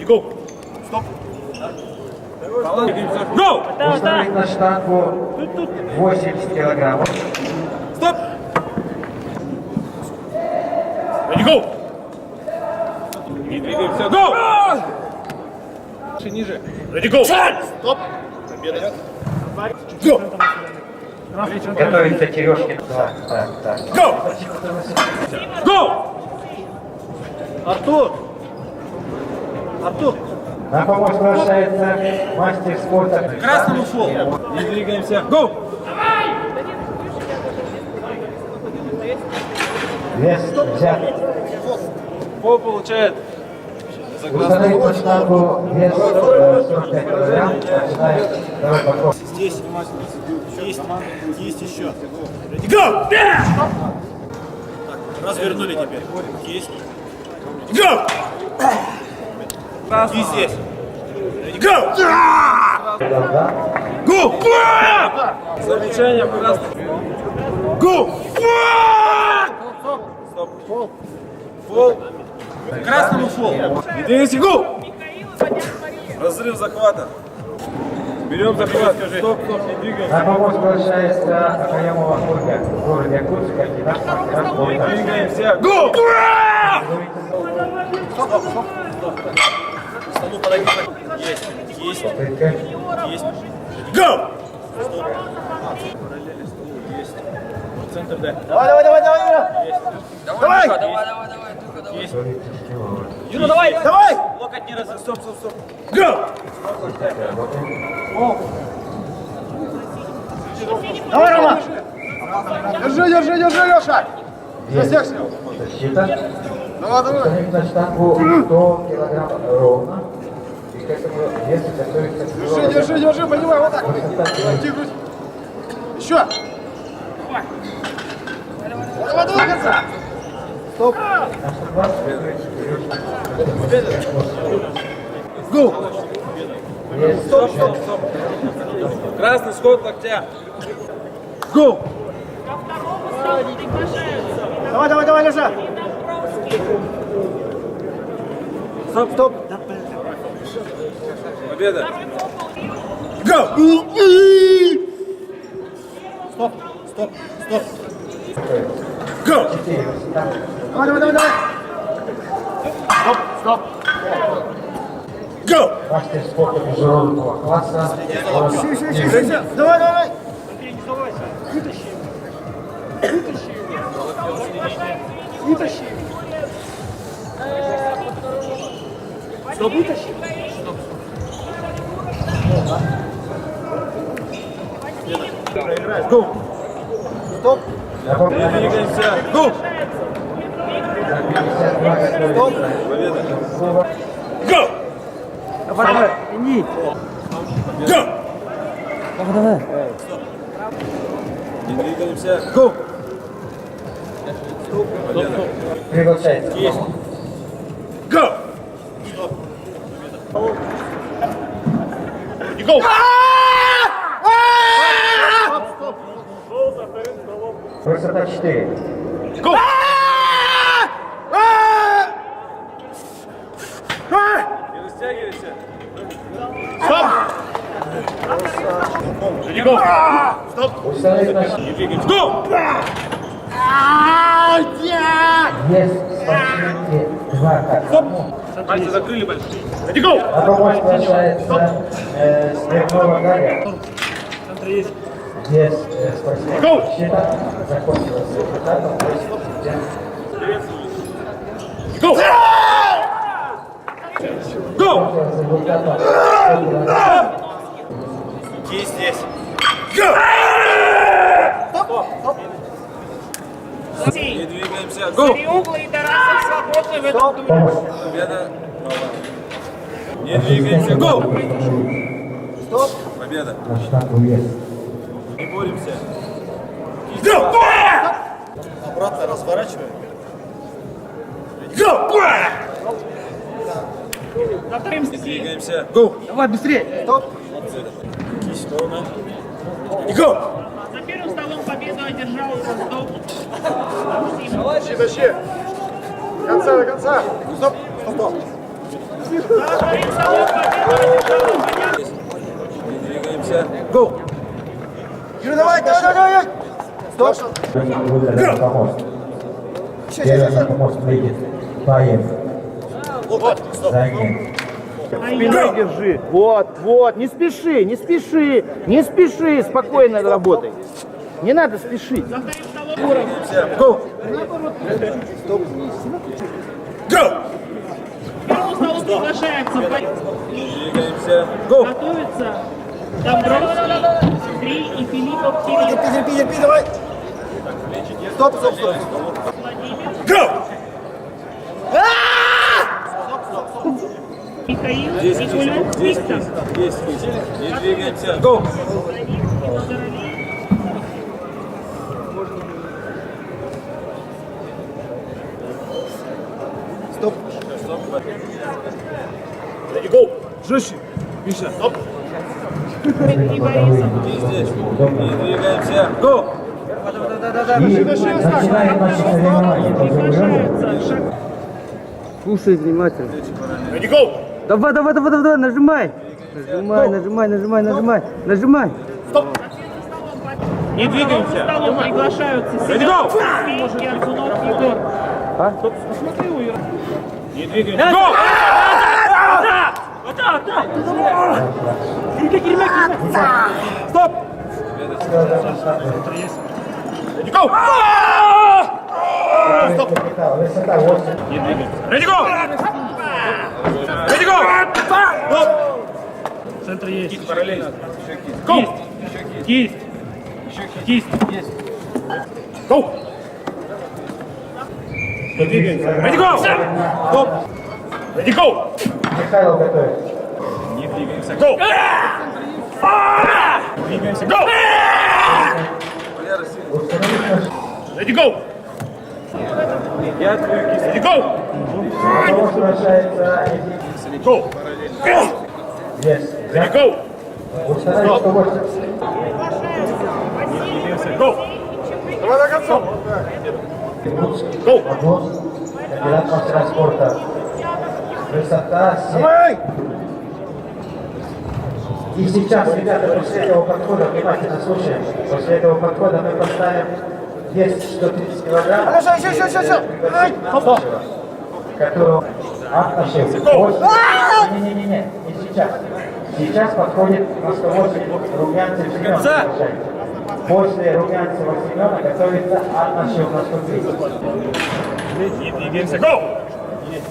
Go! Стоп! Go! Установить на штангу 80 килограммов. Стоп! Ready, go! Не двигаемся. Go! Ниже. Ready, go! Стоп! Победа. Go! Готовится Терешкин. Так. Go! Go! Артур! На помощь приглашается мастер спорта. Красный ушел. Не двигаемся. Go! Вес взят. Пол получает. Установить на штангу вес 45 килограмм. Начинаем второй подход. Здесь. Есть еще. Ready, go! Так, развернули теперь. Есть. Go! И здесь. Ready, go! Go! Замечание, красный. Go! Стоп. Пол. Красный ушел. Двигайся, go! Разрыв захвата. Берем захват. Стоп, не двигаемся. На помощь приглашается Акаямова Ольга. В городе Якутск, кандидат мастера спорта. Двигаемся. Go! Столу подойди. Есть. Есть. Go! Есть. Центр, да. Давай. Есть. Давай. Есть. Юра, давай. Локоть не раз. Стоп. Go! Давай, Рома! Держи, Леша! Засекся! Защита. Давай! Установить на штангу 100 килограмм ровно. И к этому весу готовится Держи, поднимай, вот так! Тихо! Еще! Давай, до конца! Стоп! Go! Стоп. Красный сход локтя. Go! Давай, Леша! Стоп. Победа. Go! Стоп. Go! Давай! Стоп! Go! Мастер спорта международного класса. Еще! Давай! Вытащи! Стоп! Вытащи! Go! Стоп! Двигаемся. Go! Стоп! Победа. Go! Давай! Тяни! Go! Давай! Не двигаемся. Go! Победа. Приглашается. Есть. Go! И go! Высота 4. Go! Не растягивайся. Стоп! Ready, go! Стоп! Установить на штангу. Не двигаемся. Go! Вес спортсменки 2 кг. Пальцы закрыли большие. Ready, go! На помощь приглашается Смирнова Галя. Вес спортсменки. Go! Счета закончилась результатом 80. Go! Go! Результатом 100 килограмм. Есть здесь. Go! Не двигаемся. Go! Угла и Тарасов свободны в этом дуэте. Помощь. Победа. Не двигаемся. Go! Стоп! Победа. На штангу вес. Не боремся. Go! Обратно разворачиваем. Go! На вторым Не двигаемся. Go! Давай, быстрее! Стоп! Кисть ровно. И go! За первым столом победу одержал Ростов. Тащи! До конца! Стоп! Золотым столом победу одержал оппонент. Не двигаемся. Go! Выиграли помост. Первый помост выйдет. Паев. За ним. Спиной держи. Вот. Не спеши, не спеши. Не спеши, спокойно работай. Не надо спешить. За вторым столом Двигаемся. Go! Go! к первому столу приглашается Двигаемся. Go! готовится Домбровский, 3 и Филиппов, Кирилл. Терпи, давай. Стоп. Владимир, Go! Михаил, Здесь Николя, здесь Виктор. Здесь не двигаемся. Go! Стоп. Ready, go! Жестче. Миша, стоп. Дмитрий Борисов, И здесь. Не двигаемся. Go! И начинаем наши соревнования. приглашается Шаг. Слушай внимательно. Ready, go! Давай, нажимай. Нажимай. Не двигаемся. За столом приглашаются Семен и Арзунов Егор. Не двигаемся. Go! Стоп! Ready, go! Высота 8. Ready, go! Ready, go! Стоп! Центр есть. Параллельно. Go! Есть. Есть. Go! Не двигаемся. Ready, go! Стоп! Ready, go! Михаил готовит. Не двигаемся. Go! Двигаемся. Go! Ready, go! Я открою кисть. Ready, go! Помост вращается. Go! Есть. Ready, go! Установить 180. Go! Давай до конца. Go! Подвоз. Кандидат мастера спорта. Высота 7. Давай. И сейчас, ребята, после этого подхода, внимательно слушаем, после этого подхода мы поставим вес 130 килограмм, Все. которого отношил. Не сейчас. Сейчас подходит на 108 Румянцев Семен. После Румянцева Семена готовится отношил на 130. Не двигаемся. Go!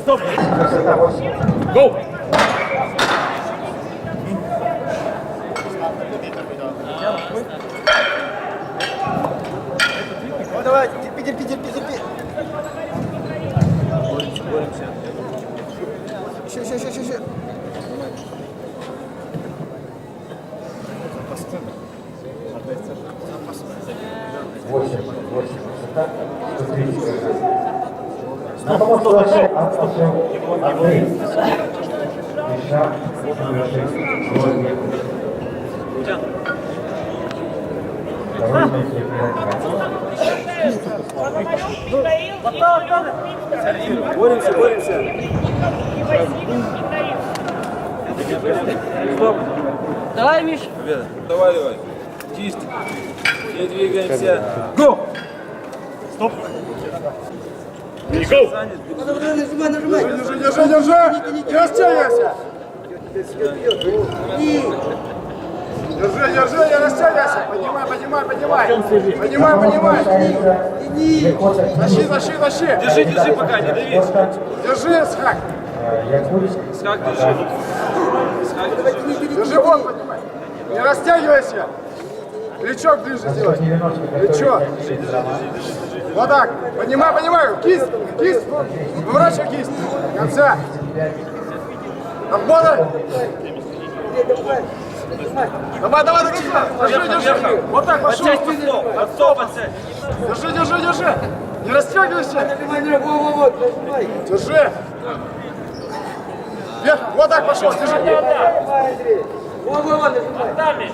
Стоп! Высота 8. Go! Давай, терпи. Боремся. Еще. 8 высота 130 килограмм. На помост приглашает отношил Андрей. Миша, номер 6. Довольно Боремся. Стоп. Давай, Миш. Победа. Давай. Кисть. Не двигаемся. Go! Стоп. И go! Держи. Не растягивайся. Держи, не растягивайся. Поднимай. Тащи. Держи пока, не дави. Держи, Схак. Скак держи. Держи, вон, поднимай. Не растягивайся. Плечо ближе сделай. Плечо. Вот так. Поднимай. Кисть. Выворачивай кисть. До конца. Работай. Давай до конца. Держи. Вот так, пошел. Отстоп, отцепь. Держи. Не растягивайся. Держи. Вверх. Вот так пошел. Держи. Дави!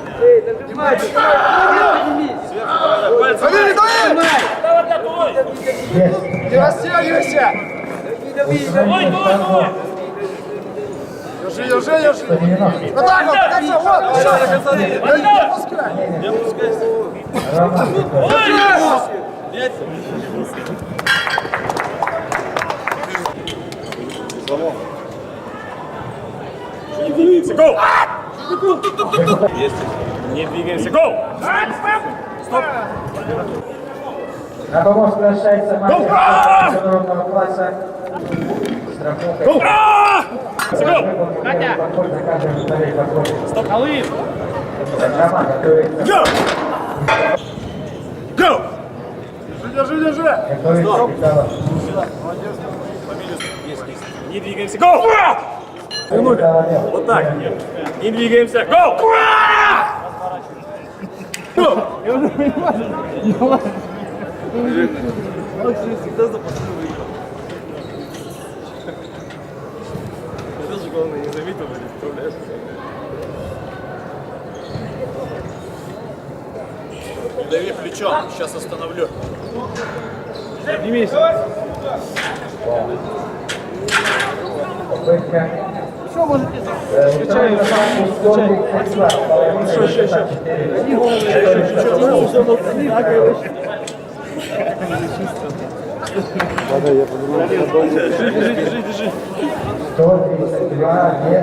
Не растягивайся! Держи, держи, держи. 190. Вот так вот, до конца, вот, еще. Не опускай. Роман. Не двигаемся, гоу! Не двигаемся, гоу! На помост возвращается мастер международного класса. Страховка. Гоу! Подход на каждом столе подходит. Алын! Роман готовится. Гоу! Гоу! Держи, держи. Готовится Михайлов. Не двигаемся, гоу! Михайлов. Вот так. Не двигаемся, гоу! Гоу! Дави плечом, сейчас остановлю. Попытка. Что можете Включаем.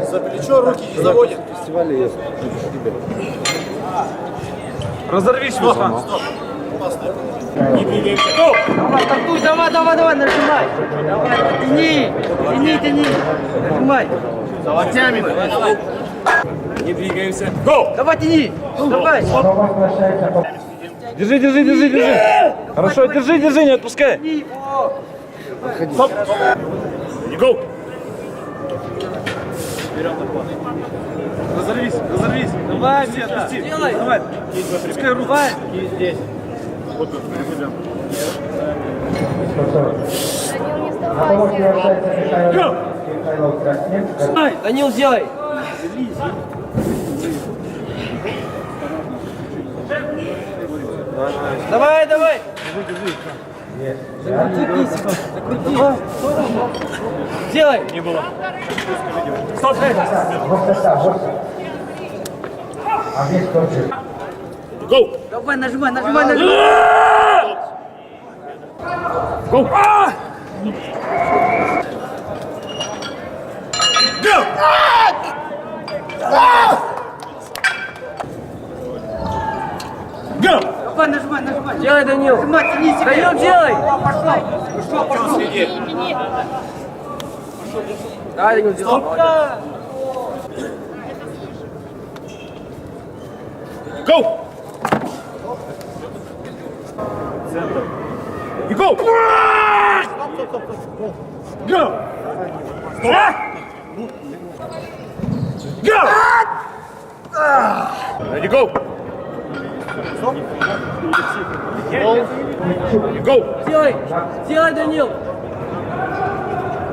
За плечо руки не заводит. Разорвись, Вихан. Стоп. Опасная. Не двигаемся, гоу! Давай, стартуй, давай, нажимай. Давай, тяни, нажимай. Не двигаемся, гоу! Давай, тяни, давай. Держи! Хорошо, держи, не отпускай! Тяни, о. Стоп! Не гоу! Разорвись! Давай, делай. Давай! Пускай руку! Давай. Здесь! Вот тут, На помощь возвращается Михайлов Краснев. Данил, сделай. Давай. Закрути. Сделай. Не было. Стоп! Вот это. А здесь тот же. Гоу! Давай, нажимай. Гоу! Гоу! Гоу! Давай, нажимай. Делай, Данил. Нажимай, тяни себе. Данил, делай. Пошел. Давай, Данил, делай. Гоу! И гоу! Гоу! Гоу! Ready, go! Go! Делай, Данил.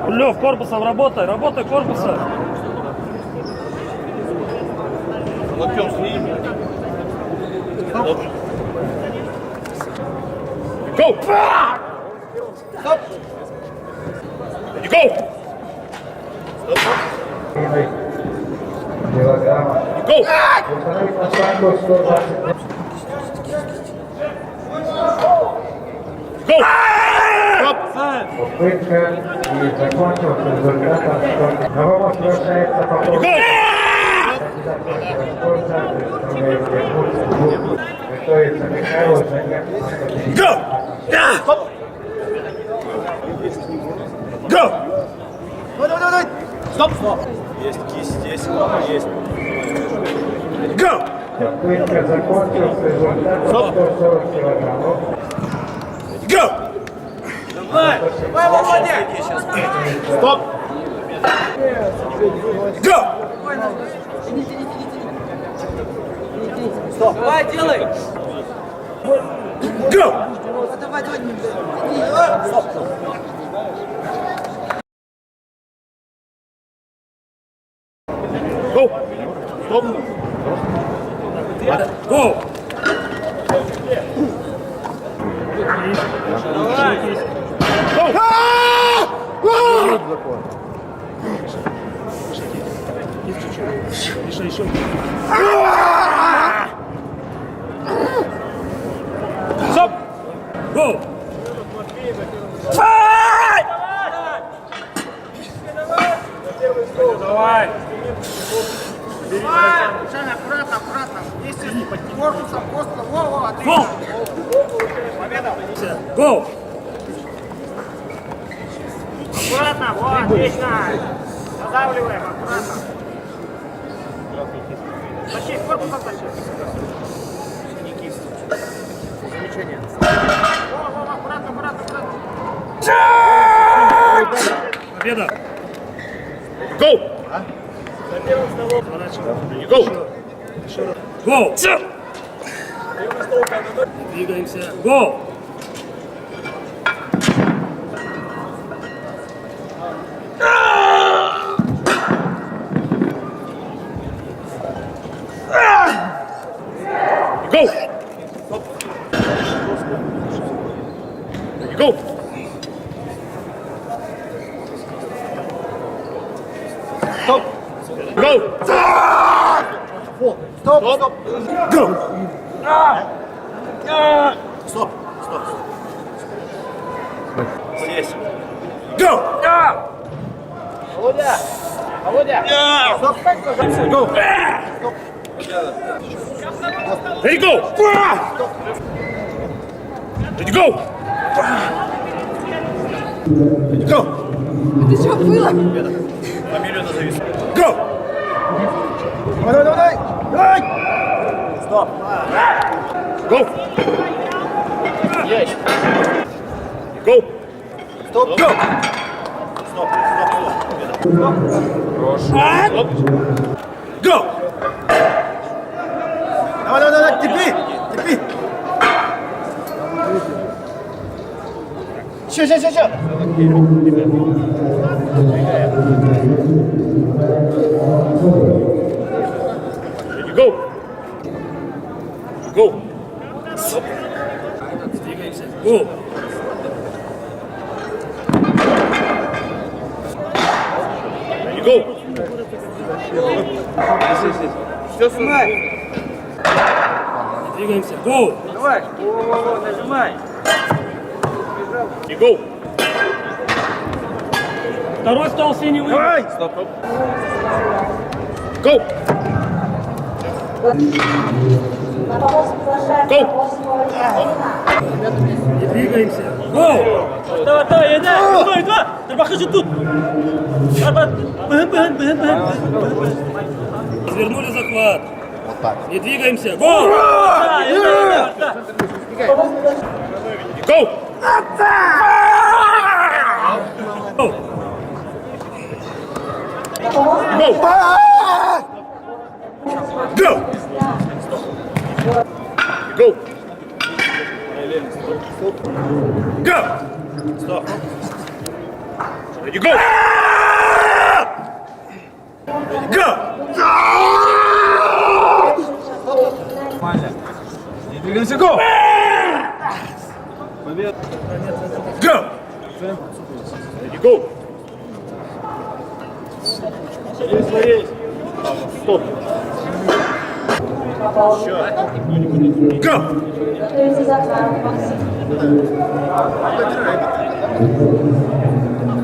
Лев, корпусом работай корпусом. Локтем сними. Go! Стоп. Ready, go! Килограмма. Go! Установить на планку 120. Go! Стоп! Попытка и закончился результатом. Новомост возвращается по Go! Готовится Михайлов, Женя. Go! Стоп! Go! Давай. Стоп! Есть кисть здесь, есть. Go! Попытка закончился результатом 140 килограммов. Go! Давай, Володя. Стоп! Go! Давай, делай. Go! Давай. Go! Стоп! Go! Go! Еще. Стоп! Гоу! Давай! Жанна, аккуратно. Вместе с корпусом, Во, отлично. Гол! Победа. Гоу! Аккуратно, вот, отлично. Задавливаем, аккуратно. Тащи, корпусом тащи. Замечание. Во, аккуратно. Победа! Гоу! Гоу! Гоу! Двигаемся. Гоу! Гоу! Гоу! Стоп! Гоу! Стоп. Гоу! Стоп. Здесь. Гоу! Володя! Гоу! Ready, go! Ready, go! Go! Это что было? Фамилию назови. Go! Давай. Стоп. Go! Есть. Go! Стоп. Go! Стоп. Стоп! Go! Давай, теперь. Сейчас. Ready, go! Go! Двигаемся. Go! Ready, go! Все, снимай. Двигаемся. Go! Давай. Во, нажимай. Ready, go! Второй стол синий вы. Go! Go! Не двигаемся. Go! Давай, я два. Тарбаха же тут. Развернули захват. Не двигаемся. Go! Go! Go! Go! Go! Go! Go! Стоп. Ready, go! Go! Двигаемся, го! Go! Ready, go! Стоп.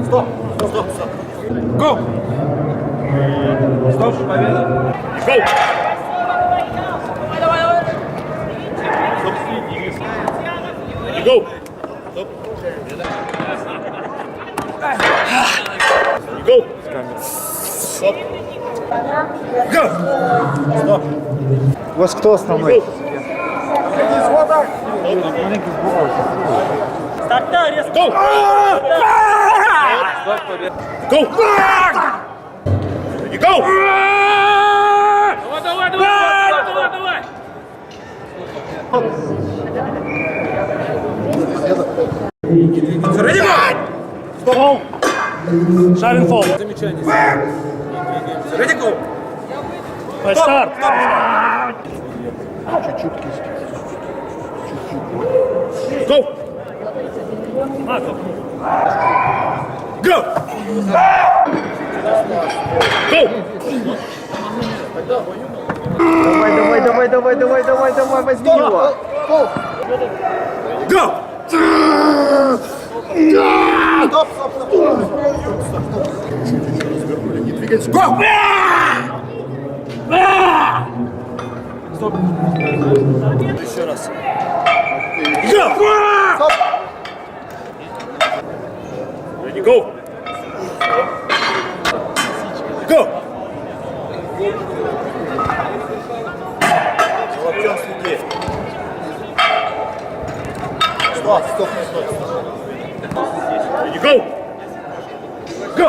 Go! Стоп. Go! Стоп, победа. Go! Ready, go! Ready, go! Стоп! Go! Стоп! У вас кто основной? Старта, резко. Go! Go! Ready, go! Давай. Ready, go! Фол! Шарин фол! Замечание. Ready, go! Старт! Go! Go! Go! Давай, возьми его. Go! Go! Еще раз. Go! Ready, go! Go! Локтем следи. Стоп. Ready, go! Go!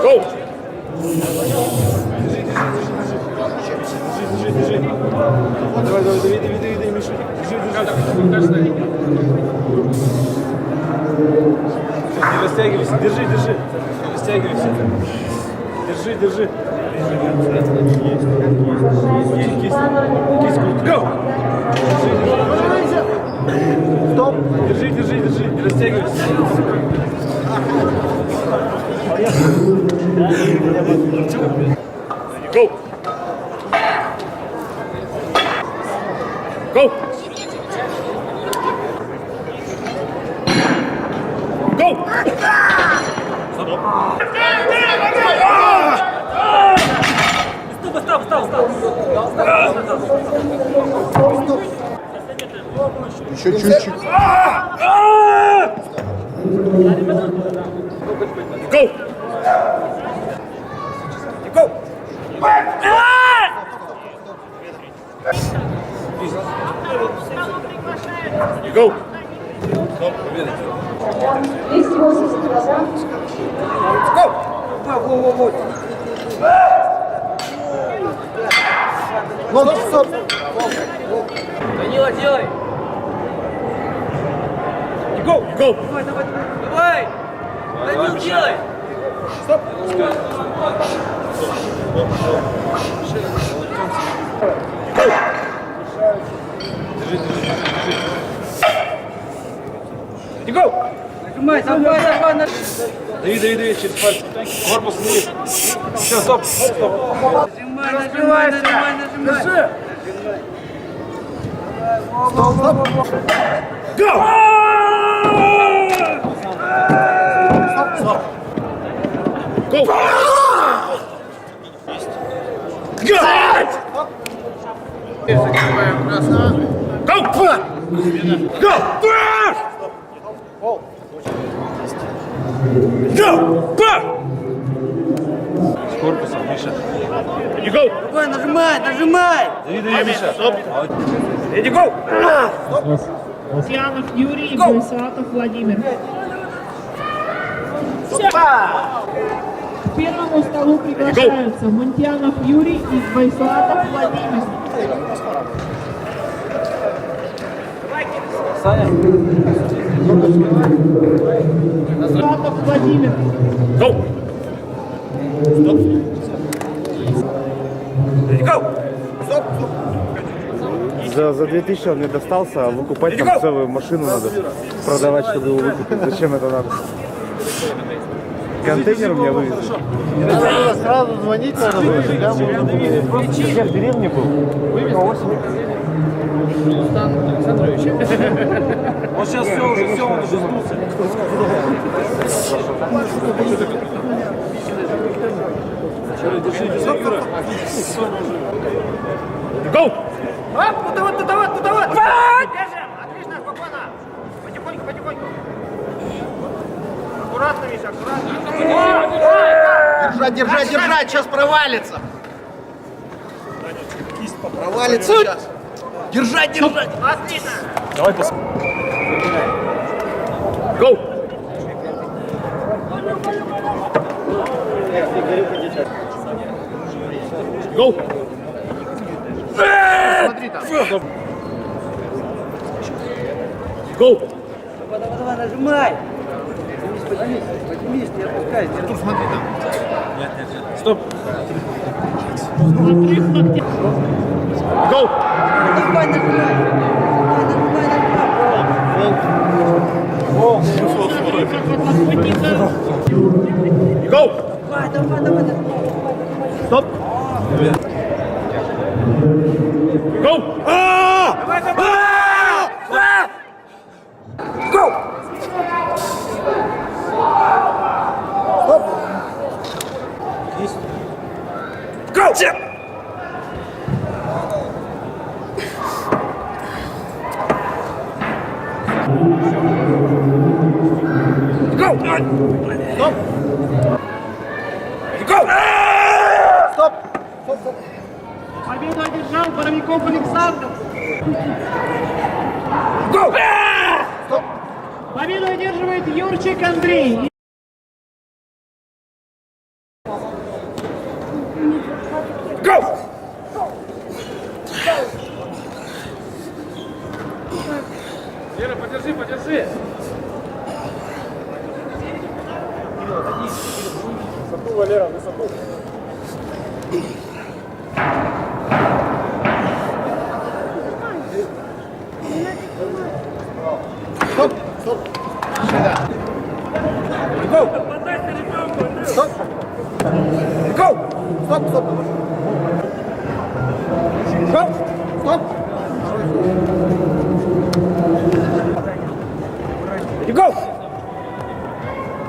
Go! Не растягивайся, держи. Не растягивайся. Держи. Кисть, go! Стоп! Держи, не растягивайся. Go! Go! Go! Еще чуть-чуть. Go! Go! Go! 280 килограмм. Стоп. Данила, делай! Go! Go! Давай! Данил, делай! Go! Нажимай, давай! Дави, через пальцы. Корпус вниз. Все, стоп. Нажимай! Держи! Go! Go! Go! Go! Go! С корпусом, Миша. You go! Давай, нажимай! Дави, Миша. Стоп. Ready, go! Лукьянов Юрий и Байсуатов Владимир. К первому столу приглашаются Мунтьянов Юрий и Байсуатов Владимир. Байсуатов Владимир. Go! Ready, go! За 2000 он мне достался, а выкупать там целую машину надо продавать, чтобы его выкупить. Зачем это надо? Контейнер у меня вывезли. Сразу звонить надо было. Я в деревне был. Вот сейчас все, он уже сдулся. Go! Давай! Держим! Отлично, спокойно! Потихоньку! Аккуратно, Миша, аккуратно! Держать, сейчас провалится. Провалится сейчас. Держать. Отлично! Давай посмотрим. Go! Go! Смотри там. Go! Давай, нажимай! Поднимись, не отпускай. Артур, смотри там. Стоп. Go! Давай, нажимай! Go! Давай! Go! Go! Go! Chip! Go! Stop! Go! Стоп! Победу одержал Боровиков Александр. Go! Победу одерживает Юрчик Андрей. Go! Лера, подержи, подержи. Высоту, Валера, высоту. Стоп! Стоп! Go! Стоп! Go! Стоп! Стоп! Стоп! Стоп! You go!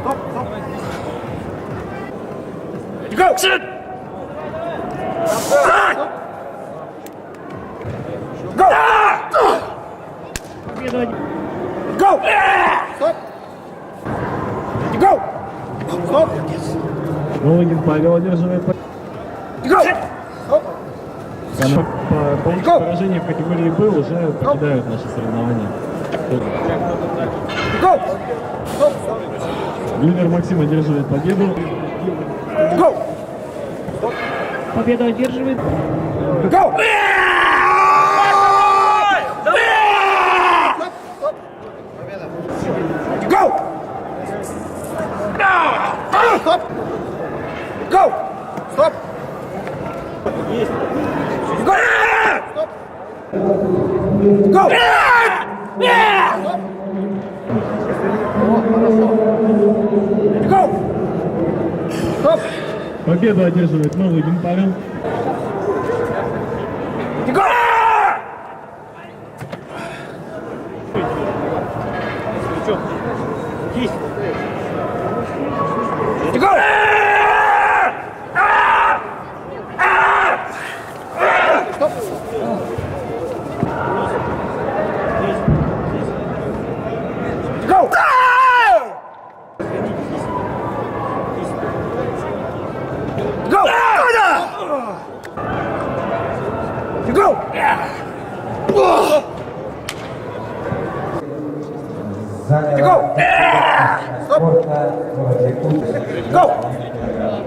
Стоп! Стоп! You go! Sit! Go! Победу одерживает. Go! Стоп! You go! Стоп! Логин Павел одерживает You go! Стоп! получив поражение в категории Б, уже покидают наши соревнования. You go! Стоп! Гюнер Максим одерживает победу. Go! Победу одерживает. Go! You go! Стоп! Go! Стоп! You go! Go! You go! Стоп! Победу одерживает Логин Павел. You go! You go! Go! Go! You go! Заняла спорта города Якутска. Go!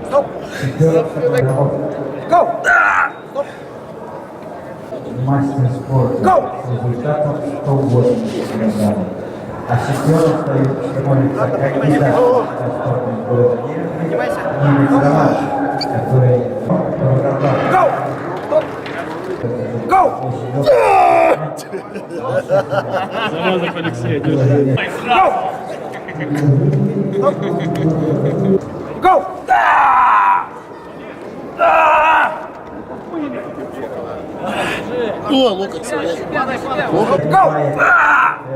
Стоп! Четвертый программ. Go! Мастер спорта Go! с результатом 180 килограммов. А четвертым стоит становится кандидат на спортный города Немец Роман, который прорабатывает Go! Go! Завазов Алексей одерживает. Go! Go!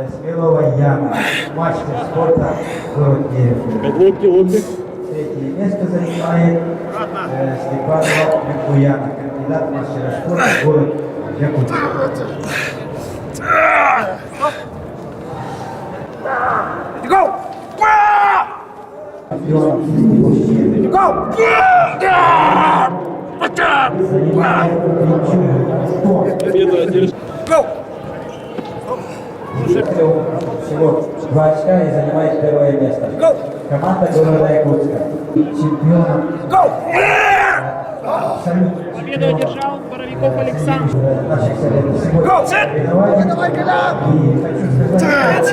Смелова Яна, мастер спорта город Ереван. Третье место занимает Степанова Микуяна, кандидат в мастера спорта город Якутск. Go! Чемпионом среди мужчин Go! занимает ключевую Победу одерживает. Go! всего 2 очка и занимает первое место. Go! Команда города Якутска. Чемпионом Go! абсолютно Победу одержал Боровиков Александр. наших советов сегодня Go! Sit! соревнований. И хочу сказать,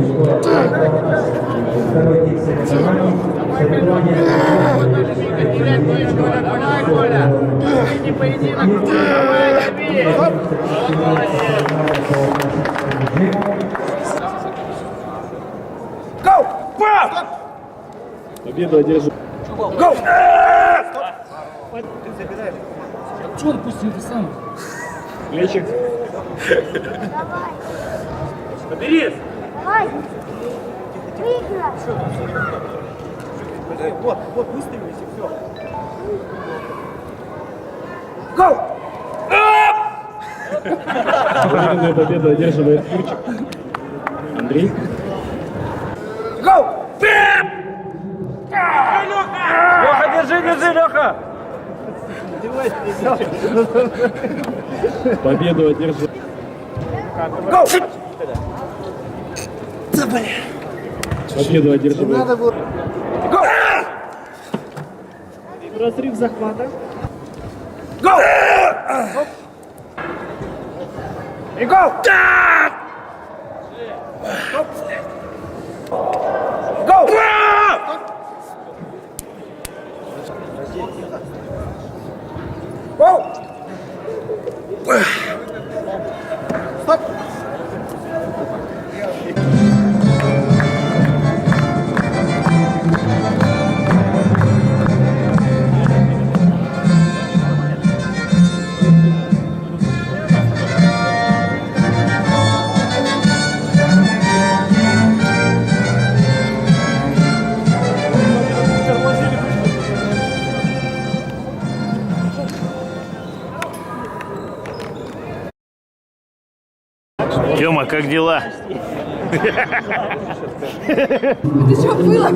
что второй день соревнований. Go! Победу одерживает. Go! Что он пустил ты сам? Плечик. Побери! Давай. Выиграй. Вот, выставились и все. Уверенную победу одерживает Юрчик. Андрей. Леха, держи, Леха! Победу одерживает. Победу одерживает. Разрыв захвата. Тёма, как дела? Это что было?